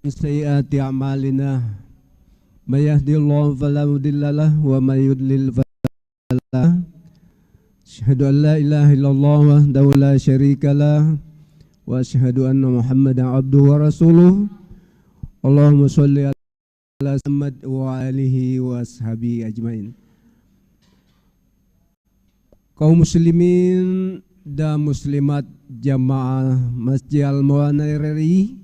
سيئات أعمالنا من يهدي الله فلا مضل له ومن يضلل فلا أشهد أن لا إله إلا الله وحده لا شريك له وأشهد أن محمدا عبده ورسوله اللهم صل على محمد وآله وأصحابه أجمعين. Kaum muslimin dan muslimat jamaah Masjid Al-Mawana RRI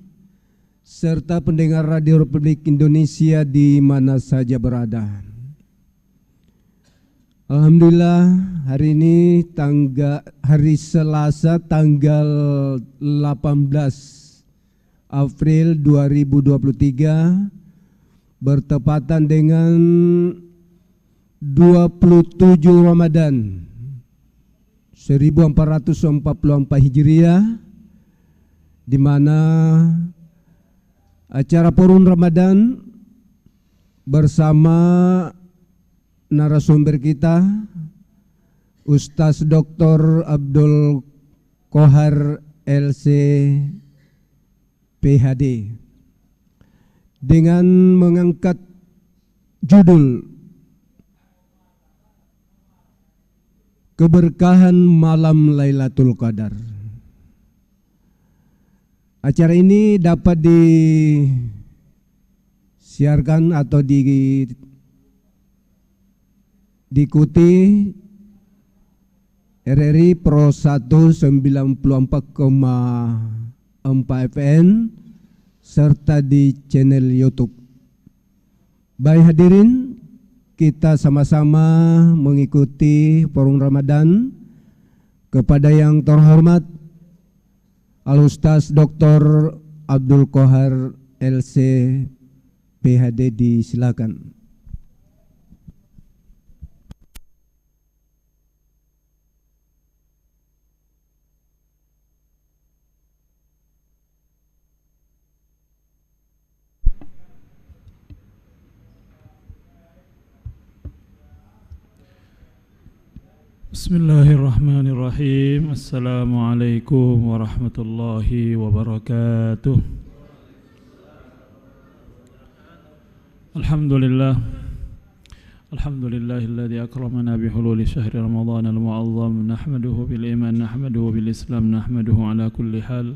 serta pendengar Radio Republik Indonesia di mana saja berada. Alhamdulillah hari ini hari Selasa tanggal 18 April 2023 bertepatan dengan 27 Ramadan 1444 Hijriah, di mana acara Forum Ramadan bersama narasumber kita Ustaz Dr. Abdul Qohar LC PhD dengan mengangkat judul Keberkahan Malam Lailatul Qadar. Acara ini dapat disiarkan atau diikuti RRI Pro 194,4 FM serta di channel YouTube. Baik hadirin, kita sama-sama mengikuti Forum Ramadan kepada yang terhormat Al-Ustaz Dr. Abdul Qohar LC PhD, disilakan. Bismillahirrahmanirrahim. Assalamualaikum warahmatullahi wabarakatuh. Alhamdulillahilladzi akramana bihululi syahri Ramadan al-mu'azzam, nahmaduhu bil iman, nahmaduhu bil islam, nahmaduhu ala kulli hal,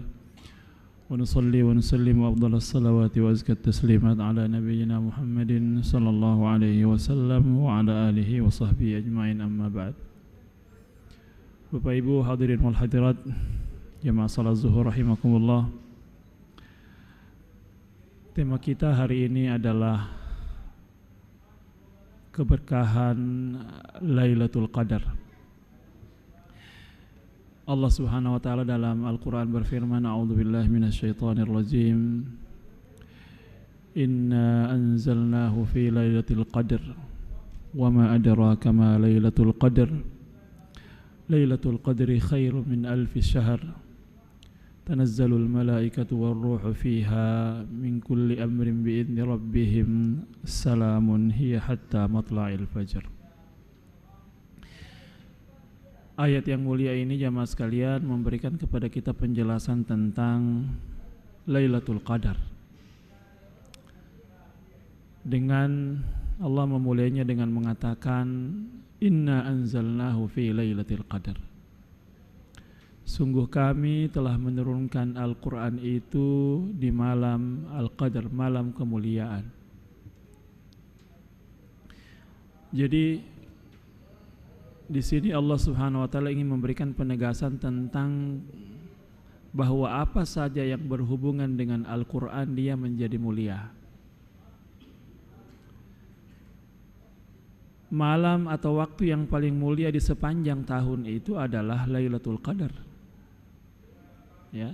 wa nusalli wa nusallim wa afdalas salawati wa azkat taslimat ala nabiyyina Muhammadin sallallahu alaihi wasallam wa ala alihi wa sahbihi ajma'in, amma ba'd. Bapak Ibu hadirin wal hadirat jamaah salat zuhur rahimakumullah. Tema kita hari ini adalah keberkahan Lailatul Qadar. Allah Subhanahu wa taala dalam Al-Qur'an berfirman, a'udzubillahi minasyaitonir rajim. Inna anzalnahu fi lailatul qadr wa ma adraka ma lailatul qadr. Lailatul Qadri khairum min alfi syahr tanazzalul malaikatu warruhu fiha min kulli amrin biidni rabbihim salamun hiya hatta matla'il fajr. Ayat yang mulia ini jamaah sekalian memberikan kepada kita penjelasan tentang Lailatul Qadar. Dengan Allah memulainya dengan mengatakan Inna anzalnahu fi lailatul qadar. Sungguh kami telah menurunkan Al-Quran itu di malam Al-Qadar, malam kemuliaan. Jadi di sini Allah Subhanahu wa taala ingin memberikan penegasan tentang bahwa apa saja yang berhubungan dengan Al-Quran dia menjadi mulia. Malam atau waktu yang paling mulia di sepanjang tahun itu adalah Lailatul Qadar. Ya.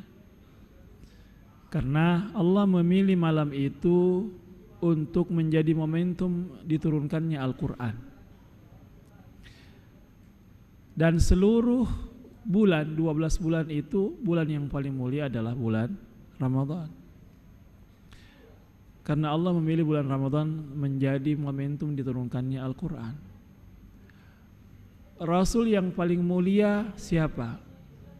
Karena Allah memilih malam itu untuk menjadi momentum diturunkannya Al-Qur'an. Dan seluruh bulan, 12 bulan itu, bulan yang paling mulia adalah bulan Ramadan. Karena Allah memilih bulan Ramadan menjadi momentum diturunkannya Al-Quran. Rasul yang paling mulia siapa?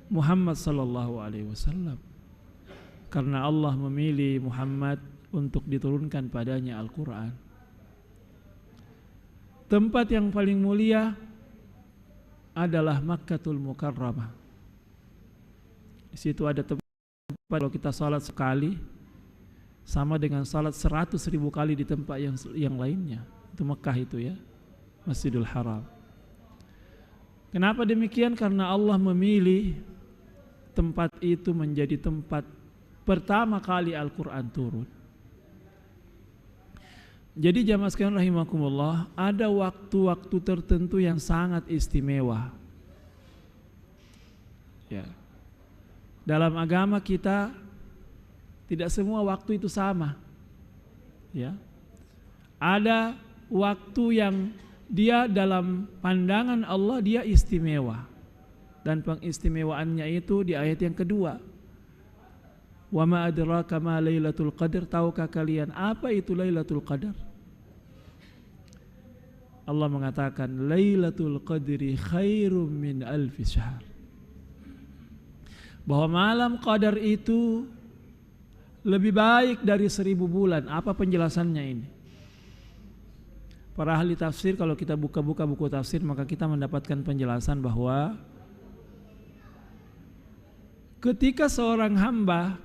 Muhammad sallallahu alaihi wasallam. Karena Allah memilih Muhammad untuk diturunkan padanya Al-Quran. Tempat yang paling mulia adalah Makkatul Mukarramah. Di situ ada tempat kalau kita salat sekali sama dengan salat 100.000 kali di tempat yang lainnya. Itu Mekah itu ya, Masjidil Haram. Kenapa demikian? Karena Allah memilih tempat itu menjadi tempat pertama kali Al-Quran turun. Jadi jamaah sekalian rahimakumullah, ada waktu-waktu tertentu yang sangat istimewa. Ya. Dalam agama kita tidak semua waktu itu sama. Ya. Ada waktu yang dia dalam pandangan Allah dia istimewa. Dan pengistimewaannya itu di ayat yang kedua. Wa ma adraka ma Lailatul Qadar, tahukah kalian apa itu Lailatul Qadar? Allah mengatakan Lailatul Qadri khairum min alfi syahr. Bahwa malam Qadar itu lebih baik dari 1000 bulan. Apa penjelasannya ini? Para ahli tafsir, kalau kita buka-buka buku tafsir, maka kita mendapatkan penjelasan bahwa ketika seorang hamba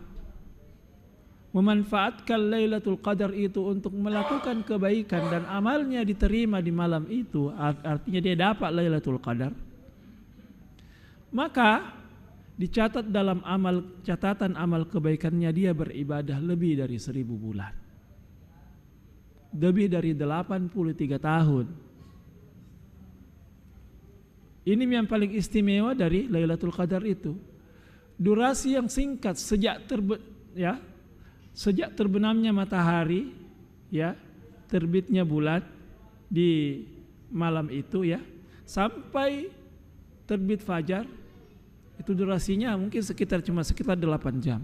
memanfaatkan Lailatul Qadar itu untuk melakukan kebaikan dan amalnya diterima di malam itu, artinya dia dapat Lailatul Qadar, maka dicatat dalam catatan amal kebaikannya dia beribadah lebih dari 1000 bulan, lebih dari 83 tahun. Ini yang paling istimewa dari Lailatul Qadar itu. Durasi yang singkat sejak terbenamnya matahari, ya, terbitnya bulan di malam itu, ya, sampai terbit fajar, itu durasinya mungkin sekitar 8 jam.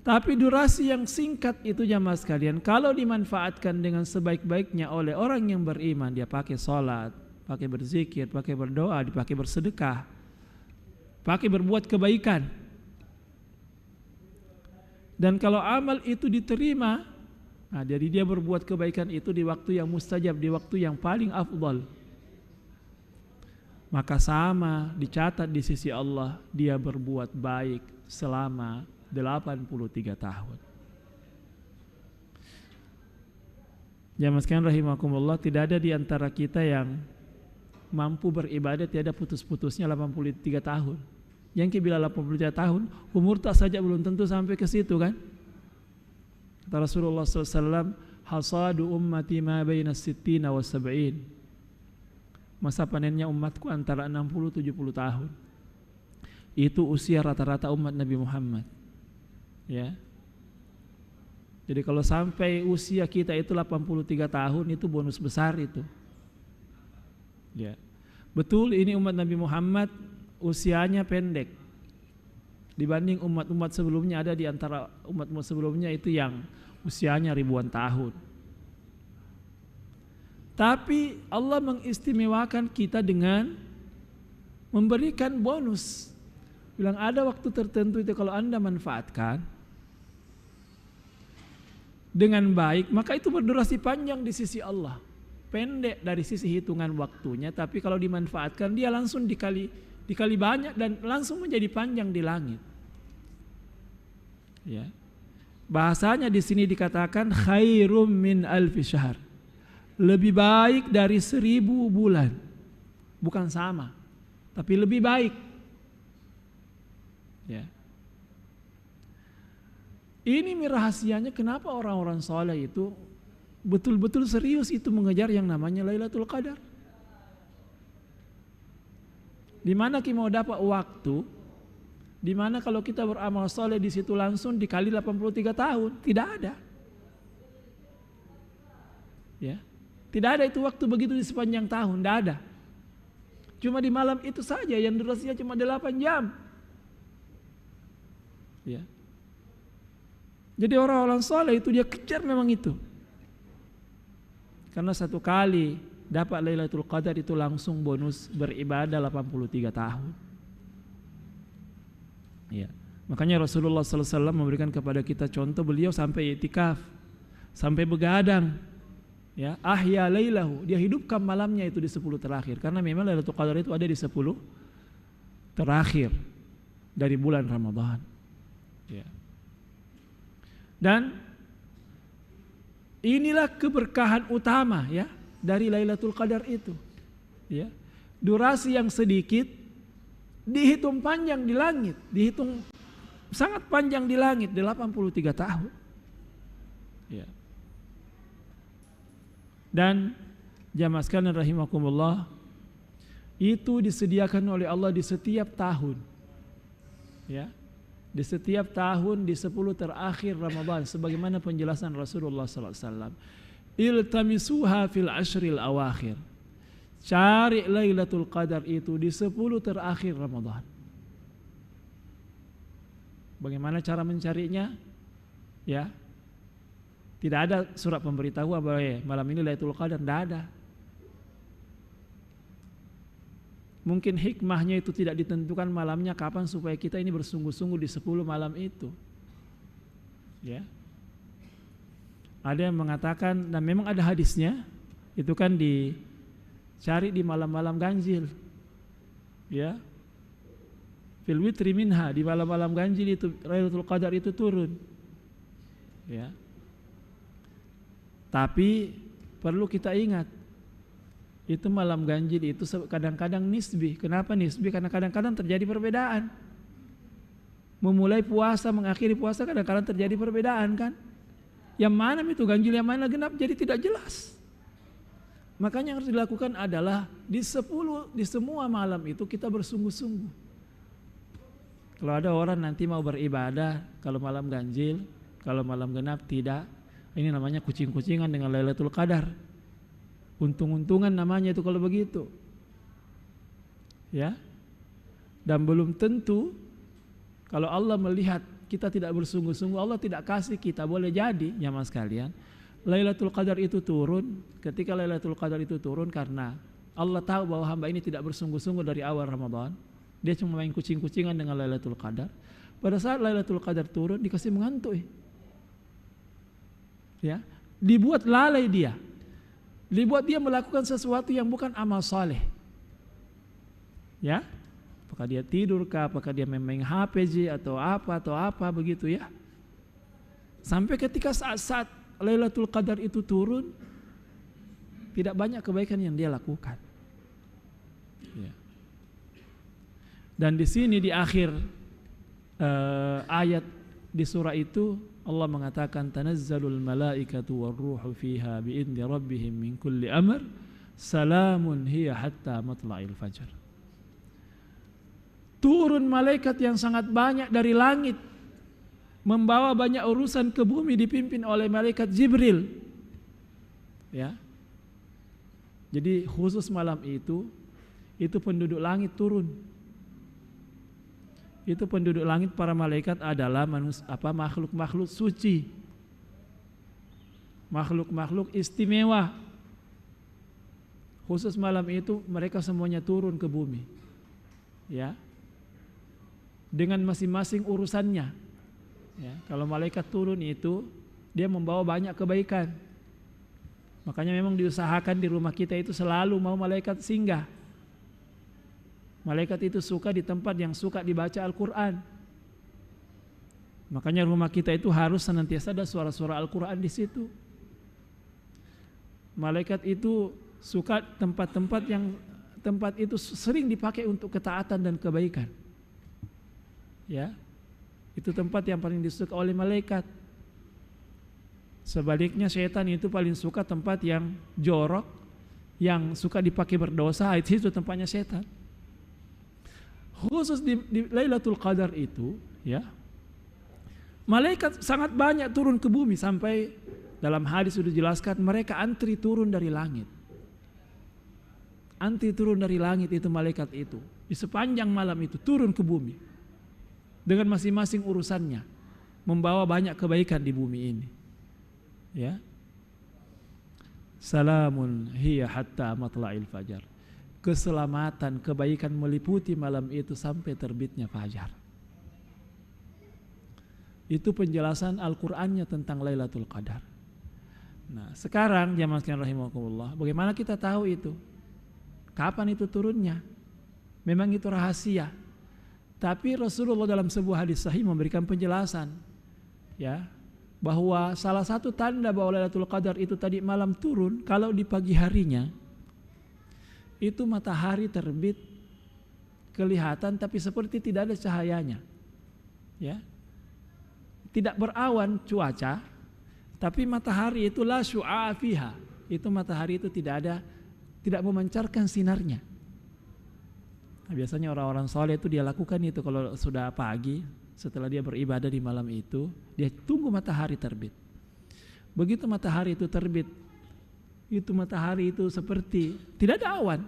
Tapi durasi yang singkat itu jamaah sekalian, kalau dimanfaatkan dengan sebaik-baiknya oleh orang yang beriman, dia pakai sholat, pakai berzikir, pakai berdoa, dipakai bersedekah, pakai berbuat kebaikan. Dan kalau amal itu diterima, nah jadi dia berbuat kebaikan itu di waktu yang mustajab, di waktu yang paling afdal, maka sama dicatat di sisi Allah dia berbuat baik selama 83 tahun. Jamaah sekalian rahimakumullah, tidak ada di antara kita yang mampu beribadah tiada putus-putusnya 83 tahun. Yang bila 83 tahun, umur tak saja belum tentu sampai ke situ kan? Kata Rasulullah SAW, hasadu ummati ma baina sittina wa sab'in. Masa panennya umatku antara 60-70 tahun. Itu usia rata-rata umat Nabi Muhammad. Ya. Jadi kalau sampai usia kita itu 83 tahun, itu bonus besar itu. Ya. Betul, ini umat Nabi Muhammad usianya pendek dibanding umat-umat sebelumnya. Ada di antara umat-umat sebelumnya itu yang usianya ribuan tahun. Tapi Allah mengistimewakan kita dengan memberikan bonus. Bilang ada waktu tertentu itu kalau Anda manfaatkan dengan baik, maka itu berdurasi panjang di sisi Allah. Pendek dari sisi hitungan waktunya, tapi kalau dimanfaatkan dia langsung dikali banyak dan langsung menjadi panjang di langit. Ya. Bahasanya di sini dikatakan khairum min alfi syahr. Lebih baik dari 1000 bulan. Bukan sama, tapi lebih baik. Ya. Ini rahasianya kenapa orang-orang soleh itu betul-betul serius itu mengejar yang namanya Lailatul Qadar. Di mana kita mau dapat waktu, di mana kalau kita beramal soleh di situ langsung dikali 83 tahun, tidak ada. Ya, tidak ada itu waktu begitu di sepanjang tahun, tidak ada. Cuma di malam itu saja yang durasinya cuma 8 jam. Ya. Jadi orang-orang soleh itu dia kejar memang itu. Karena satu kali dapat Lailatul Qadar itu langsung bonus beribadah 83 tahun. Ya. Makanya Rasulullah sallallahu alaihi wasallam memberikan kepada kita contoh, beliau sampai i'tikaf, sampai begadang. Ya, ahya lailahu, dia hidupkan malamnya itu di 10 terakhir, karena memang Lailatul Qadar itu ada di 10 terakhir dari bulan Ramadan. Ya. Dan inilah keberkahan utama ya dari Lailatul Qadar itu. Ya. Durasi yang sedikit dihitung panjang di langit, dihitung sangat panjang di langit, 83 tahun. Ya. Dan jamaah sekalian rahimakumullah, itu disediakan oleh Allah di setiap tahun. Ya. Di setiap tahun di 10 terakhir Ramadan, sebagaimana penjelasan Rasulullah sallallahu alaihi wasallam. Iltamisuha fil ashril awakhir. Cari Lailatul Qadar itu di 10 terakhir Ramadan. Bagaimana cara mencarinya? Ya. Tidak ada surat pemberitahuan bahwa malam ini Lailatul Qadar, tidak ada. Mungkin hikmahnya itu tidak ditentukan malamnya kapan supaya kita ini bersungguh-sungguh di 10 malam itu. Ya. Ada yang mengatakan, dan memang ada hadisnya, itu kan dicari di malam-malam ganjil. Ya. Fil witri minha, di malam-malam ganjil itu Lailatul Qadar itu turun. Ya. Tapi perlu kita ingat, itu malam ganjil itu kadang-kadang nisbi. Kenapa nisbi? Karena kadang-kadang terjadi perbedaan. Memulai puasa, mengakhiri puasa kadang-kadang terjadi perbedaan kan. Yang mana itu ganjil, yang mana genap, jadi tidak jelas. Makanya yang harus dilakukan adalah di semua malam itu kita bersungguh-sungguh. Kalau ada orang nanti mau beribadah, kalau malam ganjil, kalau malam genap tidak, ini namanya kucing-kucingan dengan Lailatul Qadar. Untung-untungan namanya itu kalau begitu. Ya. Dan belum tentu kalau Allah melihat kita tidak bersungguh-sungguh, Allah tidak kasih kita. Boleh jadi, jamaah sekalian, Lailatul Qadar itu turun. Ketika Lailatul Qadar itu turun karena Allah tahu bahwa hamba ini tidak bersungguh-sungguh dari awal Ramadan. Dia cuma main kucing-kucingan dengan Lailatul Qadar. Pada saat Lailatul Qadar turun, dikasih mengantuk. Ya, dibuat lalai dia, dibuat dia melakukan sesuatu yang bukan amal saleh. Ya, apakah dia tidur kah, apakah dia main HP atau apa begitu ya. Sampai ketika saat Lailatul Qadar itu turun, tidak banyak kebaikan yang dia lakukan. Ya. Dan di sini di akhir ayat di surah itu Allah mengatakan tanazzalul malaikatu warruhu fiha bi'idni rabbihim min kulli amr salamun hiya hatta matla'il fajr. Turun malaikat yang sangat banyak dari langit membawa banyak urusan ke bumi dipimpin oleh malaikat Jibril. Ya. Jadi khusus malam itu penduduk langit turun. Itu penduduk langit para malaikat adalah makhluk-makhluk suci, makhluk-makhluk istimewa. Khusus malam itu mereka semuanya turun ke bumi, ya, dengan masing-masing urusannya. Ya, kalau malaikat turun itu dia membawa banyak kebaikan. Makanya memang diusahakan di rumah kita itu selalu mau malaikat singgah. Malaikat itu suka di tempat yang suka dibaca Al-Quran. Makanya rumah kita itu harus senantiasa ada suara-suara Al-Quran di situ. Malaikat itu suka tempat-tempat itu sering dipakai untuk ketaatan dan kebaikan. Ya, itu tempat yang paling disuka oleh malaikat. Sebaliknya setan itu paling suka tempat yang jorok, yang suka dipakai berdosa, itu tempatnya setan. Khusus di Lailatul Qadar itu, ya, malaikat sangat banyak turun ke bumi sampai dalam hadis sudah dijelaskan mereka antri turun dari langit. Antri turun dari langit itu malaikat itu di sepanjang malam itu turun ke bumi dengan masing-masing urusannya, membawa banyak kebaikan di bumi ini. Ya. Salamun hiya hatta matla'il fajar. Keselamatan, kebaikan meliputi malam itu sampai terbitnya fajar. Itu penjelasan Al-Qur'annya tentang Lailatul Qadar. Nah, sekarang jamaah sekalian rahimakumullah, bagaimana kita tahu itu? Kapan itu turunnya? Memang itu rahasia. Tapi Rasulullah dalam sebuah hadis sahih memberikan penjelasan, ya, bahwa salah satu tanda bahwa Lailatul Qadar itu tadi malam turun kalau di pagi harinya itu matahari terbit kelihatan tapi seperti tidak ada cahayanya, ya, tidak berawan cuaca, tapi matahari itu la syu'a fiha, itu matahari itu tidak memancarkan sinarnya. Nah, biasanya orang-orang soleh itu dia lakukan itu kalau sudah pagi, setelah dia beribadah di malam itu, dia tunggu matahari terbit. Begitu matahari itu terbit, itu matahari itu seperti tidak ada awan.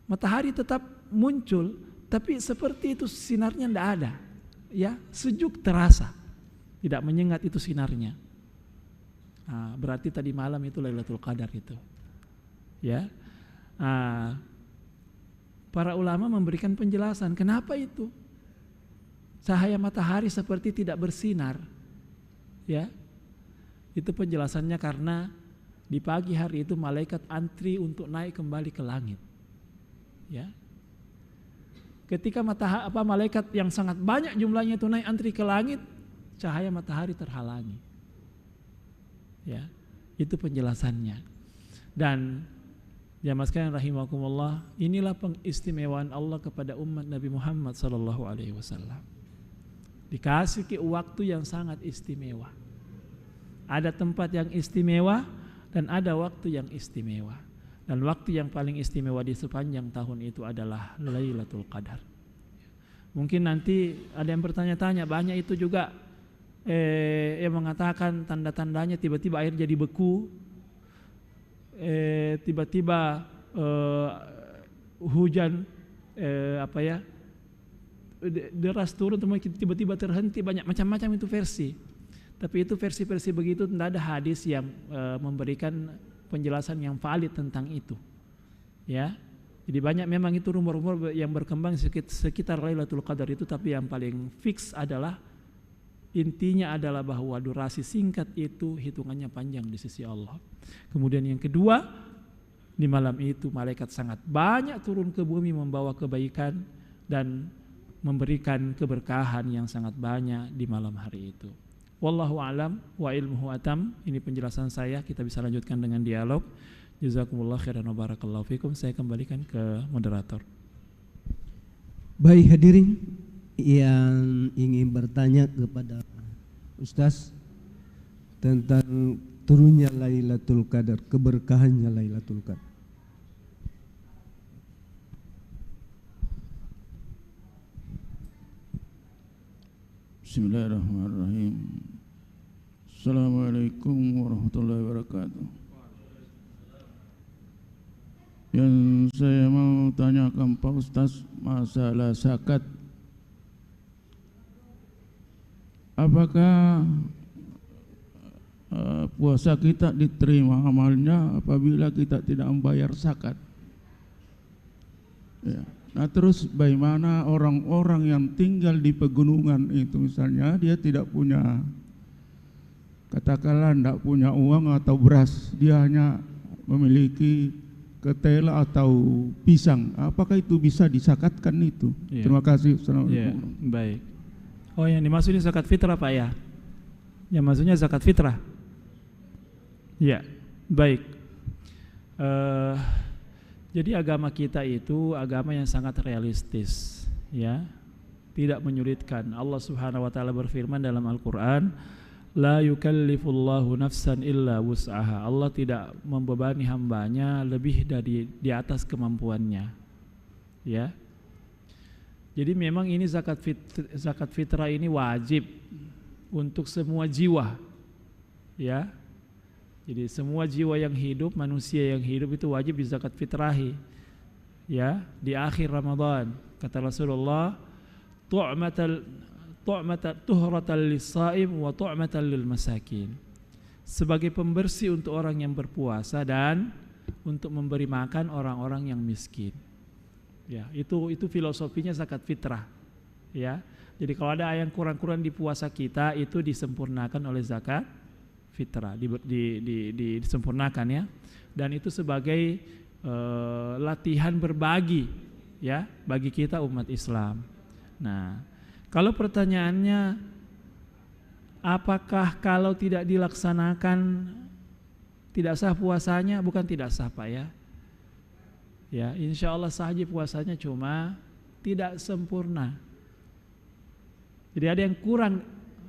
Matahari tetap muncul, tapi seperti itu sinarnya tidak ada. Ya, sejuk terasa, tidak menyengat itu sinarnya. Nah, berarti tadi malam itu Lailatul Qadar itu. Ya. Para ulama memberikan penjelasan kenapa itu cahaya matahari seperti tidak bersinar, ya. Itu penjelasannya karena di pagi hari itu malaikat antri untuk naik kembali ke langit, ya. Ketika malaikat yang sangat banyak jumlahnya itu naik antri ke langit, cahaya matahari terhalangi, ya. Itu penjelasannya. Dan jamaah sekalian rahimakumullah, inilah pengistimewaan Allah kepada umat Nabi Muhammad sallallahu alaihi wasallam. Dikasih waktu yang sangat istimewa. Ada tempat yang istimewa dan ada waktu yang istimewa. Dan waktu yang paling istimewa di sepanjang tahun itu adalah Lailatul Qadar. Mungkin nanti ada yang bertanya-tanya, banyak itu juga yang mengatakan tanda-tandanya tiba-tiba air jadi beku, tiba-tiba hujan deras turun, tiba-tiba terhenti, banyak macam-macam itu versi. Tapi itu versi-versi begitu, tidak ada hadis yang memberikan penjelasan yang valid tentang itu, ya. Jadi banyak memang itu rumor-rumor yang berkembang sekitar Lailatul Qadar itu, tapi yang paling fix adalah intinya adalah bahwa durasi singkat itu hitungannya panjang di sisi Allah. Kemudian yang kedua, di malam itu malaikat sangat banyak turun ke bumi membawa kebaikan dan memberikan keberkahan yang sangat banyak di malam hari itu. Wallahu a'lam wa ilmuhu atam. Ini penjelasan saya, kita bisa lanjutkan dengan dialog. Jazakumullah khairan wa barakallahu fikum. Saya kembalikan ke moderator. Baik hadirin yang ingin bertanya kepada Ustaz tentang turunnya Lailatul Qadar, keberkahannya Lailatul Qadar. Bismillahirrahmanirrahim. Assalamualaikum warahmatullahi wabarakatuh. Yang saya mau tanyakan Pak Ustaz masalah zakat. Apakah puasa kita diterima amalnya apabila kita tidak membayar zakat? Ya. Nah terus bagaimana orang-orang yang tinggal di pegunungan itu, misalnya dia tidak punya, katakanlah tidak punya uang atau beras, dia hanya memiliki ketela atau pisang, apakah itu bisa disakatkan itu? Ya. Terima kasih. Assalamualaikum. Ya, baik. Oh, yang dimaksud ini zakat fitrah Pak ya? Yang maksudnya zakat fitrah? Ya, baik. Jadi agama kita itu agama yang sangat realistis, ya, tidak menyulitkan. Allah Subhanahu wa taala berfirman dalam Al-Qur'an, la yukallifullahu nafsan illa wus'aha. Allah tidak membebani hambanya lebih dari di atas kemampuannya, ya. Jadi memang ini zakat fitrah ini wajib untuk semua jiwa, ya. Jadi semua jiwa yang hidup, manusia yang hidup itu wajib dizakat fitrahi, ya, di akhir Ramadan. Kata Rasulullah, tuhratan lis-shaim wa tu'matan lil masakin. Sebagai pembersih untuk orang yang berpuasa dan untuk memberi makan orang-orang yang miskin. Ya, itu filosofinya zakat fitrah, ya. Jadi kalau ada yang kurang-kurang di puasa kita itu disempurnakan oleh zakat fitrah, disempurnakan ya. Dan itu sebagai latihan berbagi ya bagi kita umat Islam. Nah, kalau pertanyaannya apakah kalau tidak dilaksanakan tidak sah puasanya? Bukan tidak sah Pak ya. Ya, insya Allah saja puasanya, cuma tidak sempurna. Jadi ada yang kurang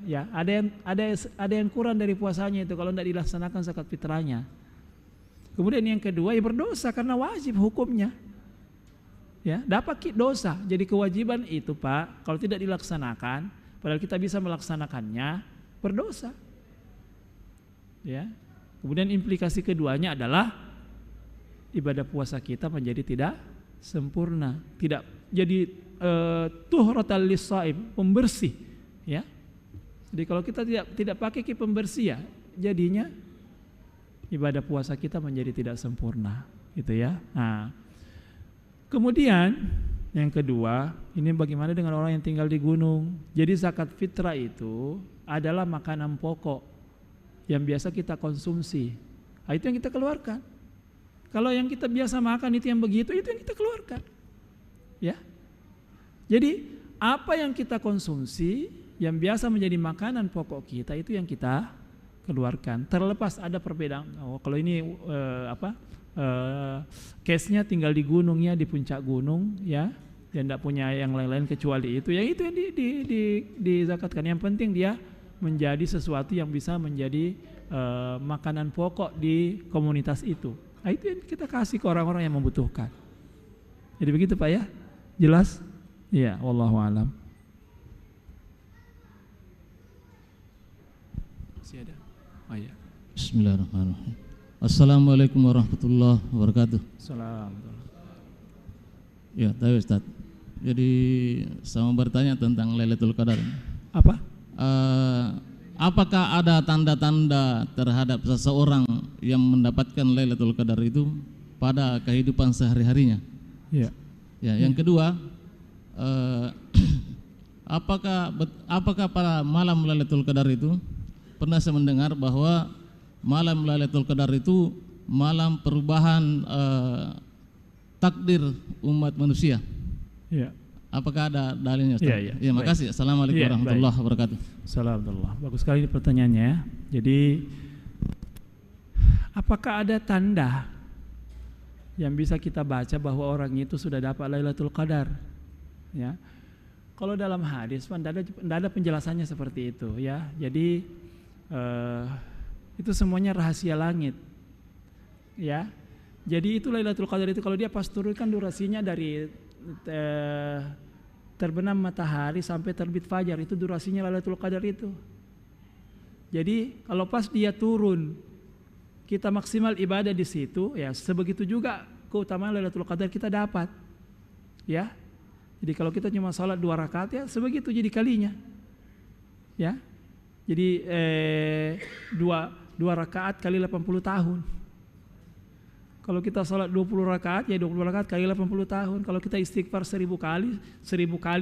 ya, ada yang kurang dari puasanya itu kalau tidak dilaksanakan zakat fitrahnya. Kemudian yang kedua, ya berdosa karena wajib hukumnya. Ya, dapat dosa. Jadi kewajiban itu Pak, kalau tidak dilaksanakan, padahal kita bisa melaksanakannya, berdosa. Ya. Kemudian implikasi keduanya adalah ibadah puasa kita menjadi tidak sempurna, tidak jadi tuhratal lis-shaim, pembersih, ya. Jadi kalau kita tidak pakai pembersih ya, jadinya ibadah puasa kita menjadi tidak sempurna, gitu ya. Nah, kemudian yang kedua, ini bagaimana dengan orang yang tinggal di gunung? Jadi zakat fitrah itu adalah makanan pokok yang biasa kita konsumsi. Nah, itu yang kita keluarkan. Kalau yang kita biasa makan itu yang begitu, itu yang kita keluarkan. Ya. Jadi apa yang kita konsumsi yang biasa menjadi makanan pokok kita itu yang kita keluarkan. Terlepas ada perbedaan. Oh, kalau ini case-nya tinggal di gunungnya, di puncak gunung ya, dia tidak punya yang lain-lain kecuali itu. Yang itu yang dizakatkan. Yang penting dia menjadi sesuatu yang bisa menjadi makanan pokok di komunitas itu. Nah, itu yang kita kasih ke orang-orang yang membutuhkan. Jadi begitu Pak ya? Jelas? Iya, wallahu alam. Masih ada? Oh iya. Bismillahirrahmanirrahim. Assalamualaikum warahmatullahi wabarakatuh. Assalamualaikum. Ya, tahu Ustaz. Jadi saya mau bertanya tentang Lailatul Qadar. Apa? Apakah ada tanda-tanda terhadap seseorang yang mendapatkan Lailatul Qadar itu pada kehidupan sehari-harinya? Ya. Ya, yang kedua, apakah pada malam Lailatul Qadar itu pernah saya mendengar bahwa malam Lailatul Qadar itu malam perubahan takdir umat manusia? Ya. Apakah ada dalilnya Ustaz? Ya, Ya, makasih. Assalamualaikum warahmatullahi wabarakatuh. Assalamualaikum. Bagus sekali ini pertanyaannya ya. Jadi apakah ada tanda yang bisa kita baca bahwa orang itu sudah dapat Lailatul Qadar? Ya. Kalau dalam hadis tidak ada penjelasannya seperti itu ya. Jadi itu semuanya rahasia langit. Ya. Jadi itu Lailatul Qadar itu kalau dia pas turun kan durasinya dari terbenam matahari sampai terbit fajar, itu durasinya Lailatul Qadar itu. Jadi kalau pas dia turun kita maksimal ibadah di situ ya, sebegitu juga keutamaan Lailatul Qadar kita dapat. Ya. Jadi kalau kita cuma salat 2 rakaat ya sebegitu jadi kalinya. Ya. Jadi 2 rakaat kali 80 tahun. Kalau kita salat 20 rakaat ya 20 rakaat kali 80 tahun. Kalau kita istighfar 1000 kali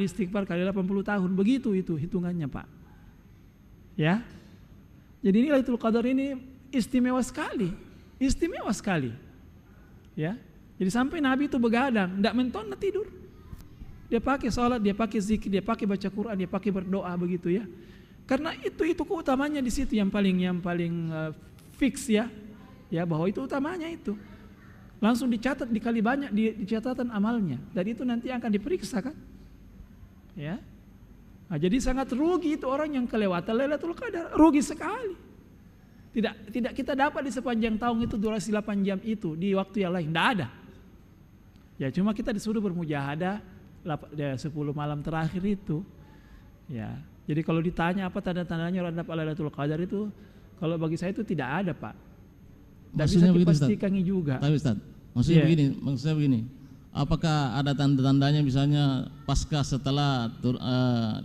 istighfar kali 80 tahun. Begitu itu hitungannya Pak. Ya. Jadi ini Lailatul Qadar ini istimewa sekali. Istimewa sekali. Ya. Jadi sampai Nabi itu begadang, tidak menton tidur. Dia pakai salat, dia pakai zikir, dia pakai baca Quran, dia pakai berdoa begitu ya. Karena itu keutamanya di situ yang paling fix ya. Ya, bahwa itu utamanya itu. Langsung dicatat dikali banyak di catatan amalnya, dan itu nanti akan diperiksa kan. Ya. Nah, jadi sangat rugi itu orang yang kelewatan Lailatul Qadar, rugi sekali. Tidak kita dapat di sepanjang tahun itu durasi 8 jam itu di waktu yang lain, tidak ada. Ya cuma kita disuruh bermujahadah 10 malam terakhir itu. Ya. Jadi kalau ditanya apa tanda-tandanya orang dapat Lailatul Qadar itu, kalau bagi saya itu tidak ada Pak. Dan bisa dipastikan juga. Tapi Ustaz, maksudnya begini, apakah ada tanda-tandanya misalnya pasca setelah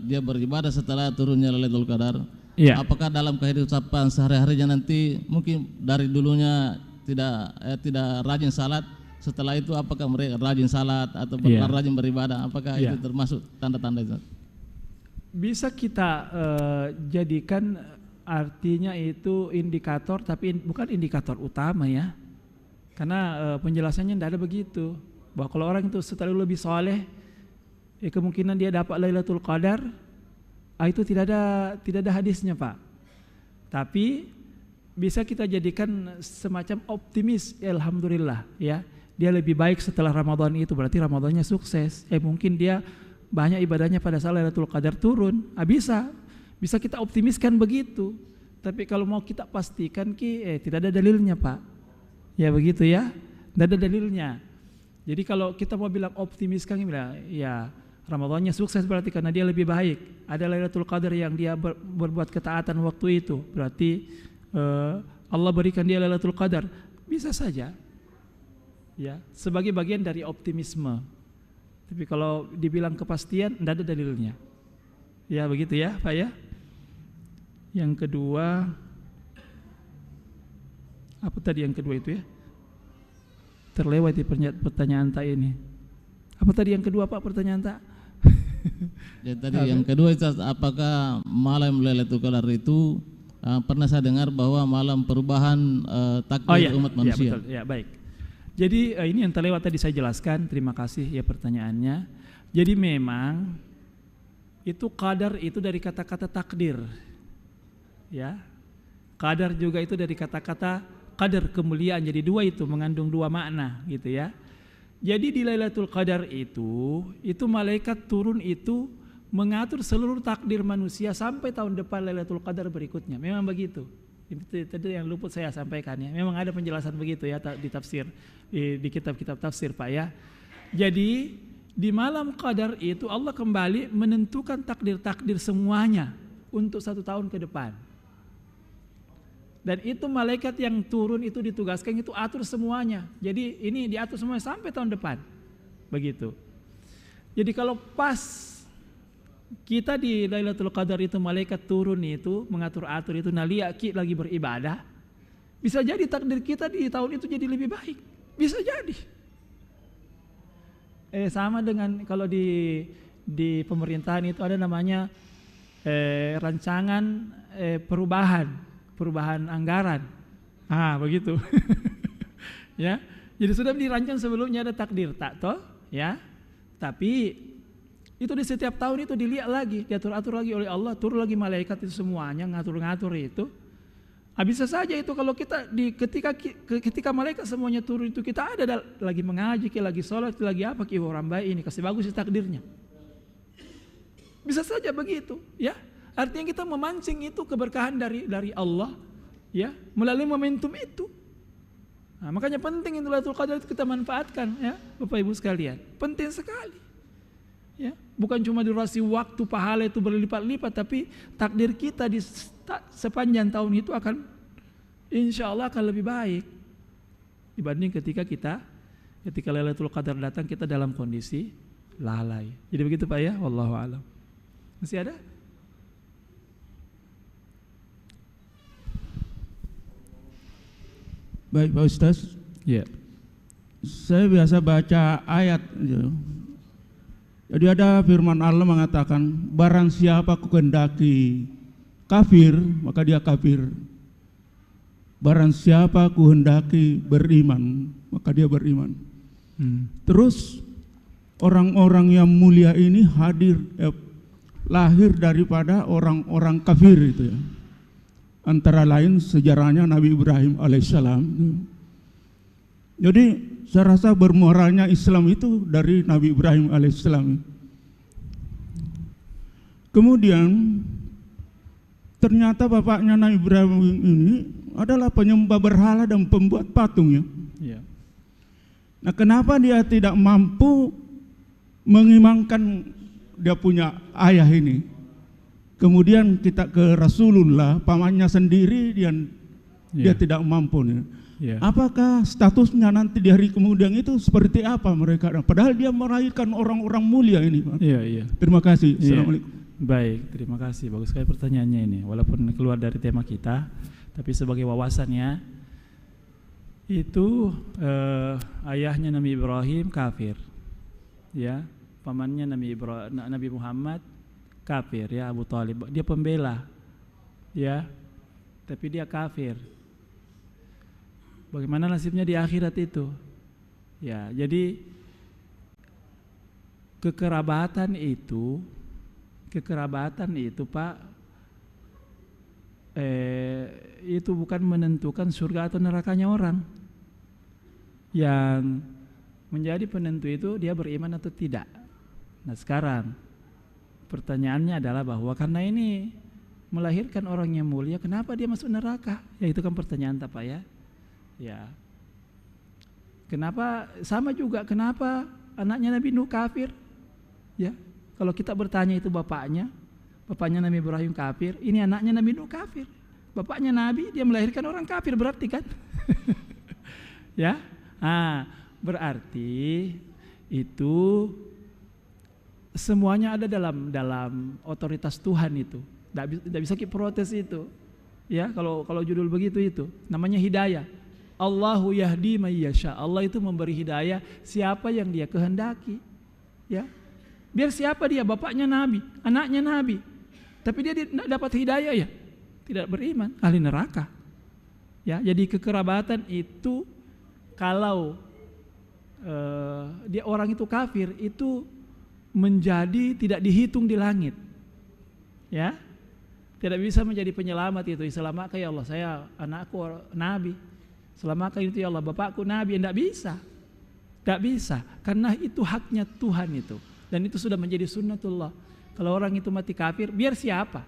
dia beribadah setelah turunnya Lailatul Qadar? Ya. Apakah dalam kehidupan sehari-harinya nanti mungkin dari dulunya tidak rajin salat, setelah itu apakah mereka rajin salat atau rajin beribadah? Apakah itu termasuk tanda-tanda itu? bisa kita jadikan artinya itu indikator, tapi bukan indikator utama ya. Karena penjelasannya tidak ada begitu. Bahwa kalau orang itu selalu lebih soleh, kemungkinan dia dapat Lailatul Qadar, itu tidak ada hadisnya Pak. Tapi bisa kita jadikan semacam optimis, alhamdulillah ya. Dia lebih baik setelah Ramadan itu, berarti Ramadannya sukses. Mungkin dia banyak ibadahnya pada saat Lailatul Qadar turun. Bisa kita optimiskan begitu. Tapi kalau mau kita pastikan tidak ada dalilnya Pak. Ya begitu ya, tidak ada dalilnya. Jadi kalau kita mau bilang optimis kan ya Ramadannya sukses berarti karena dia lebih baik. Ada Lailatul Qadar yang dia berbuat ketaatan waktu itu, berarti Allah berikan dia Lailatul Qadar. Bisa saja. Ya, sebagai bagian dari optimisme. Tapi kalau dibilang kepastian tidak ada dalilnya. Ya begitu ya, Pak ya. Yang kedua, apa tadi yang kedua itu ya? Terlewat di pertanyaan tak ini. Apa tadi yang kedua Pak pertanyaan tak? Jadi tadi yang kedua, apakah malam Lailatul Qadar itu pernah saya dengar bahwa malam perubahan takdir umat manusia. Ya, betul. Ya, baik. Jadi ini yang terlewat tadi saya jelaskan. Terima kasih ya pertanyaannya. Jadi memang itu qadar itu dari kata-kata takdir. Ya. Qadar juga itu dari kata-kata qadar, kemuliaan. Jadi dua itu mengandung dua makna gitu ya. Jadi di Lailatul Qadar itu malaikat turun itu mengatur seluruh takdir manusia sampai tahun depan Lailatul Qadar berikutnya. Memang begitu. Itu tadi yang luput saya sampaikan ya. Memang ada penjelasan begitu ya di tafsir, di kitab-kitab tafsir Pak ya. Jadi di malam Qadar itu Allah kembali menentukan takdir-takdir semuanya untuk 1 tahun ke depan. Dan itu malaikat yang turun itu ditugaskan itu atur semuanya. Jadi ini diatur semuanya sampai tahun depan. Begitu. Jadi kalau pas kita di Lailatul Qadar itu malaikat turun itu mengatur-atur itu naliaki lagi beribadah, bisa jadi takdir kita di tahun itu jadi lebih baik. Bisa jadi. Sama dengan kalau di pemerintahan itu ada namanya rancangan perubahan anggaran. Begitu. Ya. Jadi sudah dirancang sebelumnya ada takdir tak toh, ya. Tapi itu di setiap tahun itu dilihat lagi, diatur-atur lagi oleh Allah, turun lagi malaikat itu semuanya ngatur-ngatur itu. Bisa saja itu kalau kita ketika malaikat semuanya turun itu kita ada lagi mengaji, lagi sholat, lagi apa, orang baik ini kasih bagus takdirnya. Bisa saja begitu, ya. Artinya kita memancing itu keberkahan dari Allah, ya, melalui momentum itu. Makanya penting itu Lailatul Qadar itu kita manfaatkan, ya, Bapak Ibu sekalian. Penting sekali. Ya, bukan cuma durasi waktu pahala itu berlipat-lipat, tapi takdir kita di sepanjang tahun itu akan insya Allah akan lebih baik dibanding ketika Lailatul Qadar datang kita dalam kondisi lalai. Jadi begitu Pak ya, wallahu a'lam. Masih ada? Baik Pak Ustaz. Ya. Saya biasa baca ayat. Jadi ada firman Allah mengatakan, barang siapa kuhendaki kafir, maka dia kafir. Barang siapa kuhendaki beriman, maka dia beriman. Terus orang-orang yang mulia ini lahir daripada orang-orang kafir itu ya. Antara lain sejarahnya Nabi Ibrahim alaihissalam. Jadi saya rasa bermuaranya Islam itu dari Nabi Ibrahim alaihissalam. Kemudian ternyata bapaknya Nabi Ibrahim ini adalah penyembah berhala dan pembuat patung ya. Yeah. Nah, kenapa dia tidak mampu mengimangkan dia punya ayah ini? Kemudian kita ke Rasulullah, pamannya sendiri dia tidak mampu nih. Yeah. Apakah statusnya nanti di hari kemudian itu seperti apa mereka? Padahal dia melahirkan orang-orang mulia ini, Pak. Iya, iya. Terima kasih. Assalamualaikum. Baik, terima kasih. Bagus sekali pertanyaannya ini. Walaupun keluar dari tema kita, tapi sebagai wawasannya itu ayahnya Nabi Ibrahim kafir. Ya, pamannya Nabi Muhammad kafir ya Abu Thalib. Dia pembela, ya, tapi dia kafir. Bagaimana nasibnya di akhirat itu? Ya, jadi kekerabatan itu Pak, itu bukan menentukan surga atau nerakanya orang. Yang menjadi penentu itu dia beriman atau tidak. Nah sekarang pertanyaannya adalah bahwa karena ini melahirkan orang yang mulia, kenapa dia masuk neraka? Ya itu kan pertanyaan Pak ya. Ya. Kenapa sama juga kenapa anaknya Nabi Nuh kafir? Ya. Kalau kita bertanya itu bapaknya Nabi Ibrahim kafir, ini anaknya Nabi Nuh kafir. Bapaknya Nabi, dia melahirkan orang kafir berarti kan? Ya. Berarti itu semuanya ada dalam otoritas Tuhan itu. Tidak bisa kita protes itu. Ya, kalau judul begitu itu namanya hidayah. Allahu yahdi may yasha. Allah itu memberi hidayah siapa yang Dia kehendaki. Ya. Biar siapa dia, bapaknya Nabi, anaknya Nabi, tapi dia tidak dapat hidayah ya, tidak beriman, ahli neraka. Ya, jadi kekerabatan itu kalau dia orang itu kafir itu menjadi tidak dihitung di langit. Ya. Tidak bisa menjadi penyelamat itu. Selamatkan ya Allah, saya anakku Nabi. Selamatkan itu ya Allah, bapakku Nabi. Tidak bisa. Tidak bisa. Karena itu haknya Tuhan itu. Dan itu sudah menjadi sunnatullah. Kalau orang itu mati kafir, biar siapa?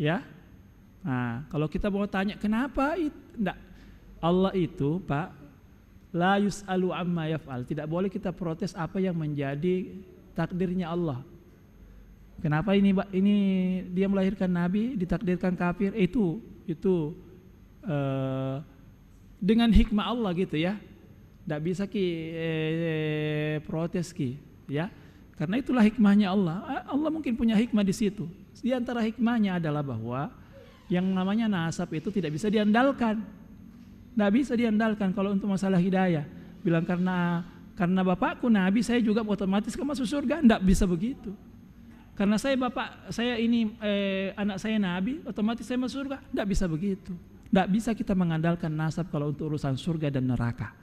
Ya. Nah, kalau kita mau tanya kenapa enggak, Allah itu Pak la yus'alu amma yaf'al. Tidak boleh kita protes apa yang menjadi takdirnya Allah. Kenapa ini dia melahirkan Nabi ditakdirkan kafir? Itu dengan hikmah Allah gitu ya. Tidak bisa protes ya. Karena itulah hikmahnya Allah. Allah mungkin punya hikmah di situ. Di antara hikmahnya adalah bahwa yang namanya nasab itu tidak bisa diandalkan. Tidak bisa diandalkan kalau untuk masalah hidayah. Bilang karena bapakku Nabi, saya juga otomatis masuk surga. Tidak bisa begitu. Karena saya ini anak saya Nabi, otomatis saya masuk surga. Tidak bisa begitu. Tidak bisa kita mengandalkan nasab kalau untuk urusan surga dan neraka.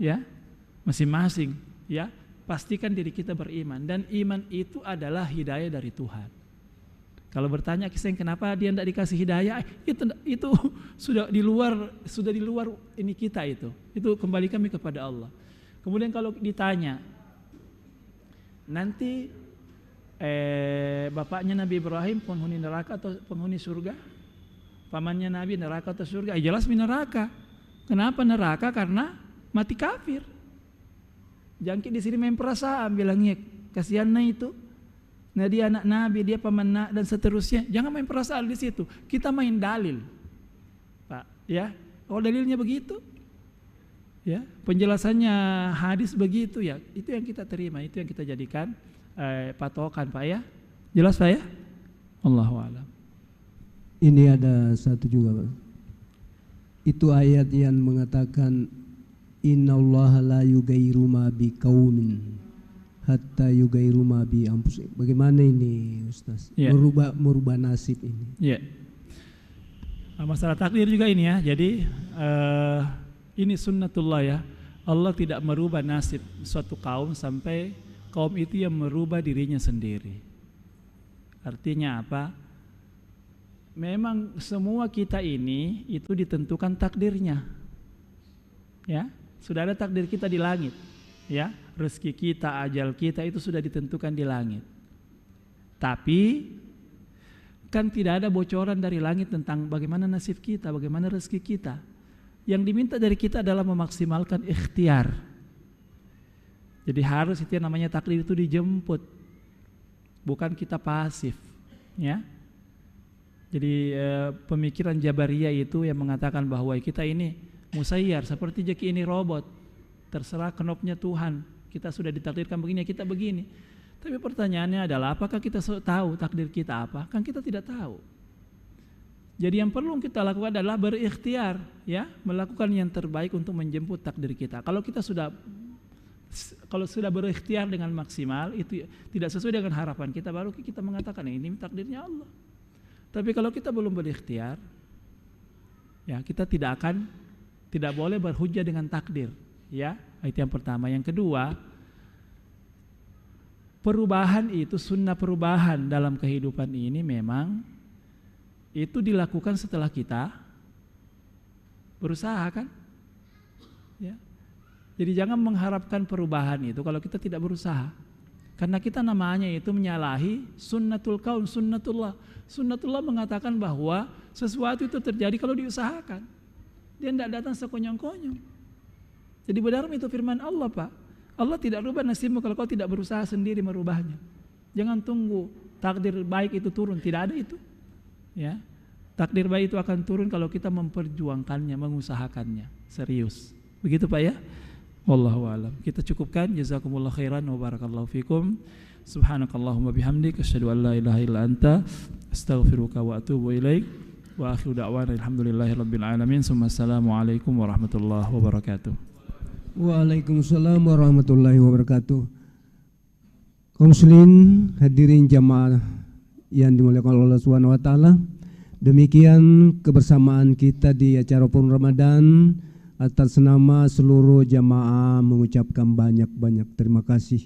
Ya, masing-masing. Ya. Pastikan diri kita beriman, dan iman itu adalah hidayah dari Tuhan. Kalau bertanya kisah kenapa dia tidak dikasih hidayah, itu sudah di luar ini kita itu kembali kami kepada Allah. Kemudian kalau ditanya nanti bapaknya Nabi Ibrahim penghuni neraka atau penghuni surga, pamannya Nabi neraka atau surga? Jelas neraka. Kenapa neraka? Karena mati kafir. Jangkit di sini main perasaan, bilangnya kasihannya itu. Nah dia anak Nabi, dia paman dan seterusnya. Jangan main perasaan di situ. Kita main dalil, Pak. Ya, kalau dalilnya begitu, ya penjelasannya hadis begitu ya. Itu yang kita terima, itu yang kita jadikan patokan, Pak ya. Jelas Pak ya? Allahu a'lam. Ini ada satu juga Pak. Itu ayat yang mengatakan innallaha la yughayyiru ma biqaumin hatta yughayyiru ma bi anfusihim. Bagaimana ini Ustaz? Yeah. Merubah nasib ini. Iya. Yeah. Masalah takdir juga ini ya. Jadi ini sunnatullah ya. Allah tidak merubah nasib suatu kaum sampai kaum itu yang merubah dirinya sendiri. Artinya apa? Memang semua kita ini itu ditentukan takdirnya. Ya. Sudah ada takdir kita di langit, ya, rezeki kita, ajal kita itu sudah ditentukan di langit. Tapi kan tidak ada bocoran dari langit tentang bagaimana nasib kita, bagaimana rezeki kita. Yang diminta dari kita adalah memaksimalkan ikhtiar. Jadi harus itu yang namanya takdir itu dijemput, bukan kita pasif, ya. Jadi pemikiran Jabariyah itu yang mengatakan bahwa kita ini musayyar, seperti jeki ini robot, terserah knopnya Tuhan. Kita sudah ditakdirkan begini, kita begini. Tapi pertanyaannya adalah apakah kita tahu takdir kita apa? Kan kita tidak tahu. Jadi yang perlu kita lakukan adalah berikhtiar, ya, melakukan yang terbaik untuk menjemput takdir kita. Kalau kita sudah kalau sudah berikhtiar dengan maksimal itu tidak sesuai dengan harapan kita, baru kita mengatakan ini takdirnya Allah. Tapi kalau kita belum berikhtiar, ya kita tidak boleh berhujjah dengan takdir, ya. Itu yang pertama. Yang kedua, perubahan itu, sunnah perubahan dalam kehidupan ini memang itu dilakukan setelah kita berusaha, kan? Ya. Jadi jangan mengharapkan perubahan itu kalau kita tidak berusaha. Karena kita namanya itu menyalahi sunnatul kaun, sunnatullah. Sunnatullah mengatakan bahwa sesuatu itu terjadi kalau diusahakan. Dia tidak datang sekonyong-konyong. Jadi benar itu firman Allah, Pak. Allah tidak rubah nasibmu kalau kau tidak berusaha sendiri merubahnya. Jangan tunggu takdir baik itu turun, tidak ada itu. Ya. Takdir baik itu akan turun kalau kita memperjuangkannya, mengusahakannya. Serius. Begitu, Pak, ya? Wallahu a'lam. Kita cukupkan. Jazakumullah khairan wa barakallahu fikum. Subhanakallahumma bihamdik asyhadu an la ilaha illa anta astaghfiruka wa atubu ilaik. Wa akhiru da'wana alhamdulillahirabbil alamin. Assalamualaikum warahmatullahi wabarakatuh. Waalaikumsalam warahmatullahi wabarakatuh. Kaum muslimin, hadirin jamaah yang dimuliakan Allah Subhanahu wa taala. Demikian kebersamaan kita di acara Forum Ramadan. Atas nama seluruh jamaah mengucapkan banyak-banyak terima kasih.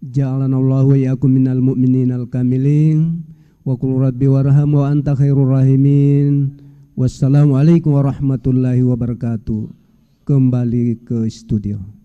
Ja'alanallahu wa iyyakum minal mu'mininal kamilin. Wa qul rabbi warham wa anta khairur rahimin. Wassalamualaikum warahmatullahi wabarakatuh. Kembali ke studio.